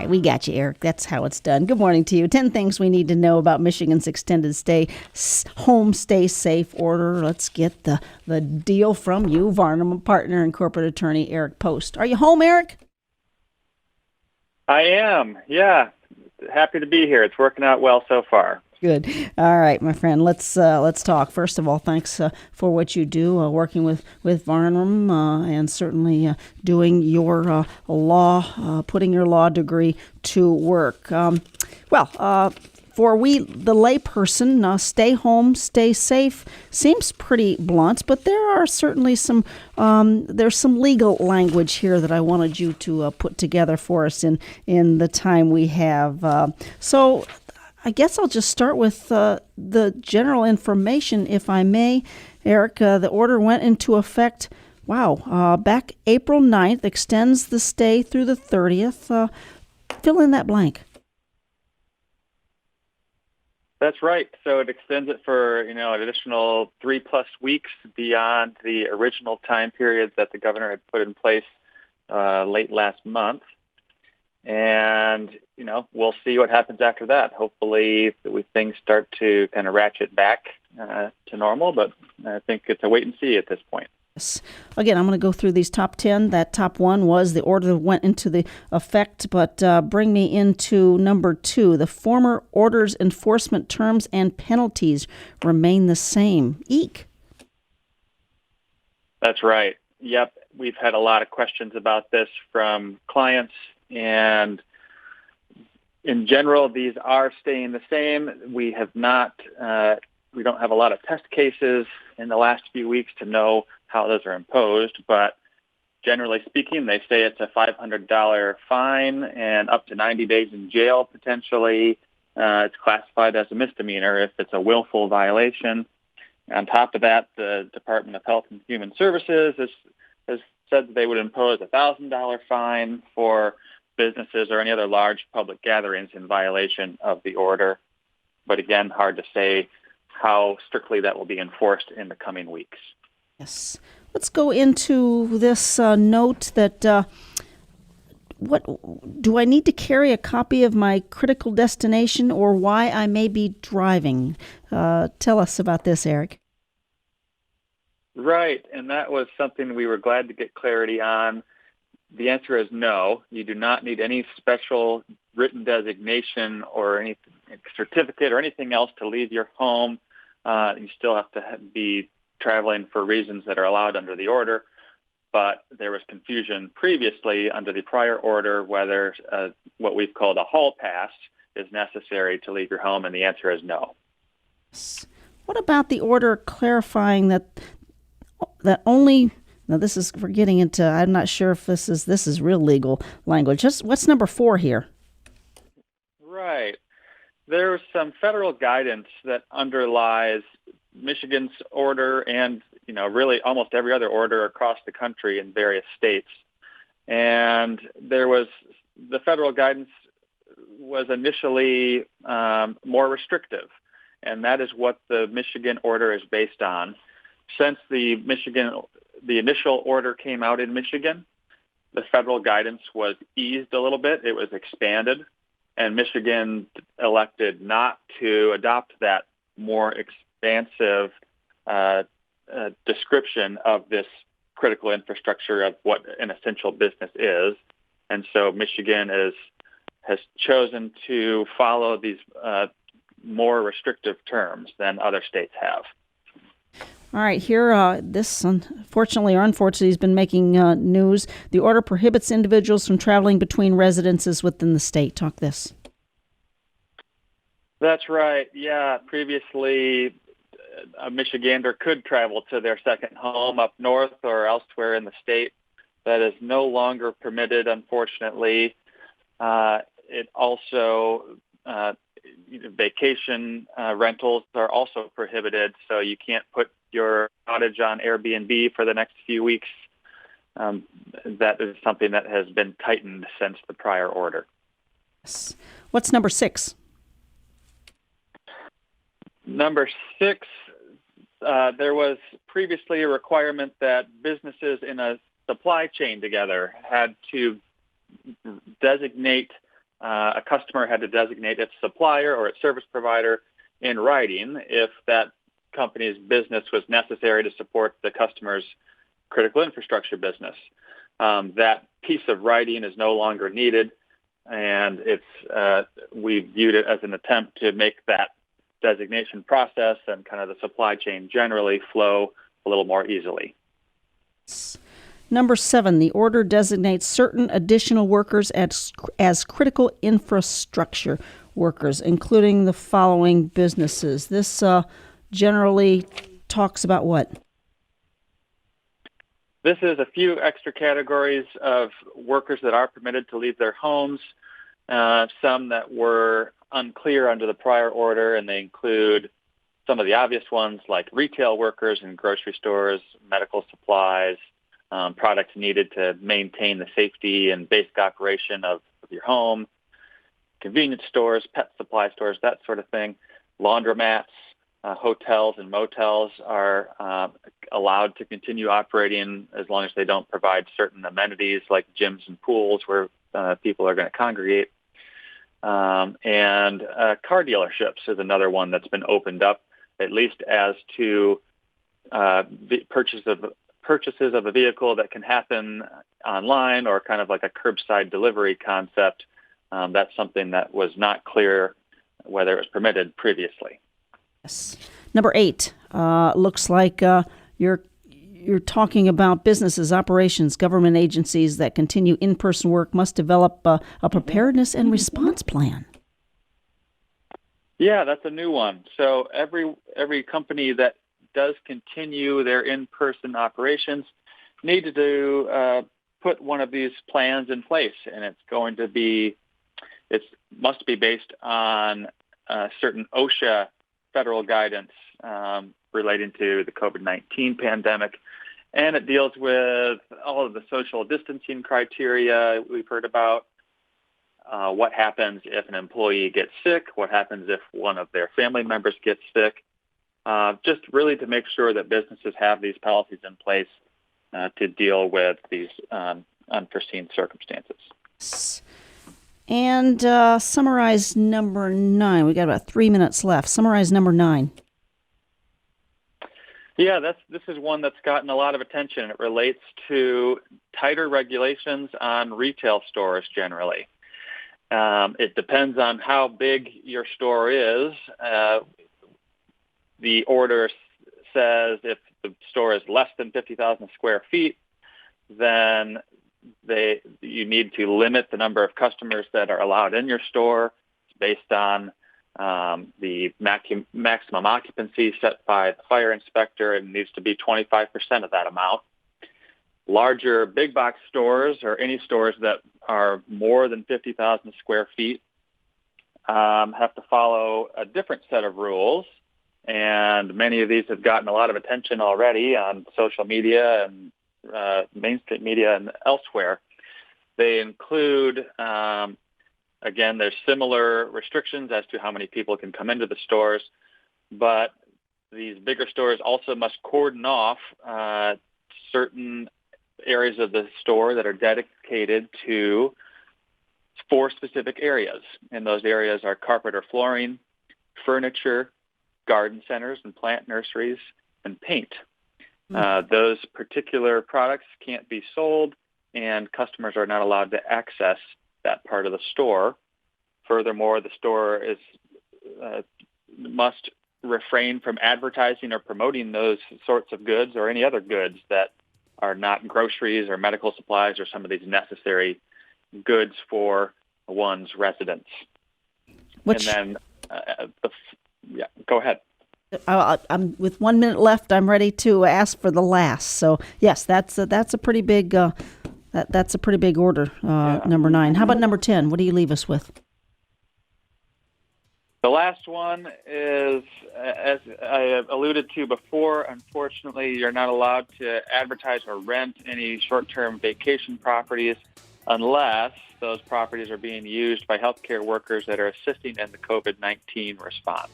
right, we got you, Eric. That's how it's done. Good morning to you. 10 things we need to know about Michigan's extended home stay safe order. Let's get the deal from you, Varnum partner and corporate attorney Eric Post. Are you home, Eric? I am. Yeah. Happy to be here. It's working out well so far. Good. All right, my friend. Let's talk. First of all, thanks for what you do, working with Varnum, and certainly doing your law, putting your law degree to work. For the layperson, stay home, stay safe seems pretty blunt, but there are certainly there's some legal language here that I wanted you to put together for us in the time we have. So I guess I'll just start with the general information, if I may. Eric, the order went into effect, back April 9th, extends the stay through the 30th. Fill in that blank. That's right. So it extends it for, an additional 3+ weeks beyond the original time period that the governor had put in place late last month. And, we'll see what happens after that. Hopefully things start to kind of ratchet back to normal, but I think it's a wait and see at this point. Again, I'm going to go through these top 10. That top one was the order that went into the effect, but bring me into number 2. The former order's enforcement terms and penalties remain the same. Eek. That's right. Yep. We've had a lot of questions about this from clients, and in general, these are staying the same. We don't have a lot of test cases in the last few weeks to know how those are imposed, but generally speaking, they say it's a $500 fine and up to 90 days in jail potentially. It's classified as a misdemeanor if it's a willful violation. On top of that, the Department of Health and Human Services has said that they would impose a $1,000 fine for businesses or any other large public gatherings in violation of the order. But again, hard to say how strictly that will be enforced in the coming weeks. Yes. Let's go into this note that what do I need to carry a copy of my critical destination or why I may be driving? Tell us about this, Eric. Right, and that was something we were glad to get clarity on. The answer is no. You do not need any special written designation or any certificate or anything else to leave your home. You still have to be traveling for reasons that are allowed under the order, but there was confusion previously under the prior order whether what we've called a hall pass is necessary to leave your home, and the answer is no. What about the order clarifying that only, now this is, we're getting into, I'm not sure if this is real legal language. What's number 4 here? Right. There's some federal guidance that underlies Michigan's order and, really almost every other order across the country in various states. And the federal guidance was initially more restrictive, and that is what the Michigan order is based on. Since the initial order came out in Michigan, the federal guidance was eased a little bit. It was expanded, and Michigan elected not to adopt that more expansive description of this critical infrastructure of what an essential business is. And so Michigan has chosen to follow these more restrictive terms than other states have. All right, here, this, unfortunately or unfortunately, has been making news. The order prohibits individuals from traveling between residences within the state. Talk this. That's right. Yeah, previously, a Michigander could travel to their second home up north or elsewhere in the state. That is no longer permitted, unfortunately. It also, vacation rentals are also prohibited, so you can't put your cottage on Airbnb for the next few weeks. That is something that has been tightened since the prior order. What's number 6? Number 6, there was previously a requirement that businesses in a supply chain together had to designate a customer had to designate its supplier or its service provider in writing if that company's business was necessary to support the customer's critical infrastructure business. That piece of writing is no longer needed, and we viewed it as an attempt to make that designation process and kind of the supply chain generally flow a little more easily. Number 7, the order designates certain additional workers as critical infrastructure workers, including the following businesses. This generally talks about what? This is a few extra categories of workers that are permitted to leave their homes, some that were unclear under the prior order, and they include some of the obvious ones like retail workers in grocery stores, medical supplies, products needed to maintain the safety and basic operation of your home, convenience stores, pet supply stores, that sort of thing. Laundromats, hotels and motels are allowed to continue operating as long as they don't provide certain amenities like gyms and pools where people are going to congregate. And car dealerships is another one that's been opened up, at least as to the purchases of a vehicle that can happen online or kind of like a curbside delivery concept. That's something that was not clear whether it was permitted previously. Yes. Number 8 looks like you're talking about businesses, operations, government agencies that continue in-person work must develop a preparedness and response plan. Yeah, that's a new one. So every company that does continue their in-person operations need to put one of these plans in place, and it must be based on certain OSHA federal guidance relating to the COVID-19 pandemic, and it deals with all of the social distancing criteria we've heard about. What happens if an employee gets sick? What happens if one of their family members gets sick? Just really to make sure that businesses have these policies in place to deal with these unforeseen circumstances. And summarize number 9. We got about 3 minutes left. Summarize number 9. Yeah, this is one that's gotten a lot of attention. It relates to tighter regulations on retail stores generally. It depends on how big your store is. The order says if the store is less than 50,000 square feet, then you need to limit the number of customers that are allowed in your store based on the maximum occupancy set by the fire inspector. It needs to be 25% of that amount. Larger big box stores or any stores that are more than 50,000 square feet have to follow a different set of rules. And many of these have gotten a lot of attention already on social media and mainstream media and elsewhere. They include, again, there's similar restrictions as to how many people can come into the stores, but these bigger stores also must cordon off certain areas of the store that are dedicated to 4 specific areas. And those areas are carpet or flooring, furniture, garden centers and plant nurseries, and paint. Those particular products can't be sold, and customers are not allowed to access that part of the store. Furthermore, the store must refrain from advertising or promoting those sorts of goods or any other goods that are not groceries or medical supplies or some of these necessary goods for one's residence. And then, go ahead. I'm with 1 minute left. I'm ready to ask for the last. So yes, that's a pretty big that's a pretty big order. Number 9. How about number 10? What do you leave us with? The last one is, as I alluded to before, unfortunately, you're not allowed to advertise or rent any short-term vacation properties unless those properties are being used by healthcare workers that are assisting in the COVID-19 response.